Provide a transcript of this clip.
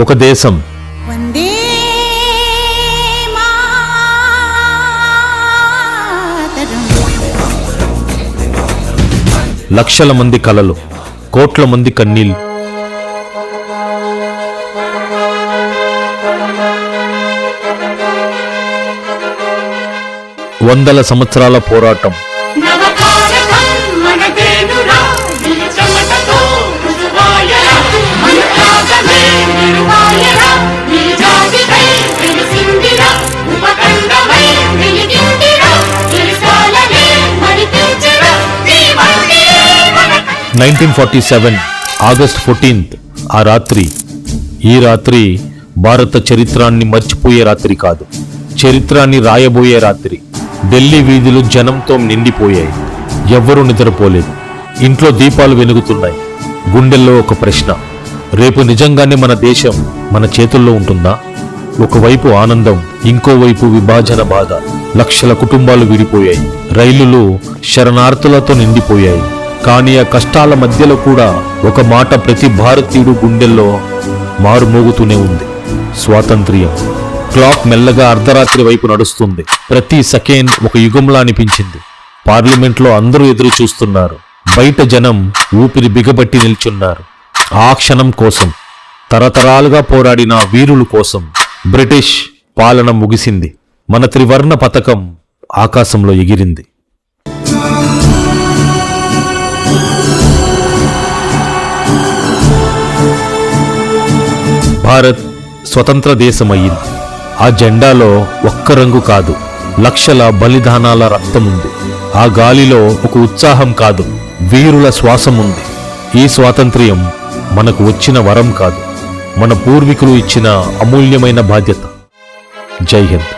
ఒక దేశం, వందే లక్షల మంది కలలు, కోట్ల మంది కన్నీళ్లు. వందల సంవత్సరాల పోరాటం. ఆగస్ట్ 14 ఆ రాత్రి, ఈ రాత్రి భారత చరిత్రాన్ని మర్చిపోయే రాత్రి కాదు, చరిత్రాన్ని రాయబోయే రాత్రి. ఢిల్లీ వీధులు జనంతో నిండిపోయాయి. ఎవ్వరూ నిద్రపోలేదు. ఇంట్లో దీపాలు వెలుగుతున్నాయి. గుండెల్లో ఒక ప్రశ్న: రేపు నిజంగానే మన దేశం మన చేతుల్లో ఉంటుందా? ఒకవైపు ఆనందం, ఇంకోవైపు విభాజన బాధ. లక్షల కుటుంబాలు విడిపోయాయి. రైలులు శరణార్థులతో నిండిపోయాయి. కానీ ఆ కష్టాల మధ్యలో కూడా ఒక మాట ప్రతి భారతీయుడు గుండెల్లో మారుమోగుతూనే ఉంది: స్వాతంత్ర్యం. క్లాక్ మెల్లగా అర్ధరాత్రి వైపు నడుస్తుంది. ప్రతి సెకండ్ ఒక యుగంలా అనిపించింది. పార్లమెంట్లో అందరూ ఎదురు చూస్తున్నారు. బయట జనం ఊపిరి బిగబట్టి నిల్చున్నారు. ఆ క్షణం కోసం, తరతరాలుగా పోరాడిన వీరుల కోసం. బ్రిటిష్ పాలన ముగిసింది. మన త్రివర్ణ పతాకం ఆకాశంలో ఎగిరింది. భారత్ స్వతంత్ర దేశమయ్యింది. ఆ జెండాలో ఒక్క రంగు కాదు, లక్షల బలిదానాల రక్తం ఉంది. ఆ గాలిలో ఒక ఉత్సాహం కాదు, వీరుల శ్వాసం ఉంది. ఈ స్వాతంత్ర్యం మనకు వచ్చిన వరం కాదు, మన పూర్వీకులు ఇచ్చిన అమూల్యమైన బాధ్యత. జై హింద్.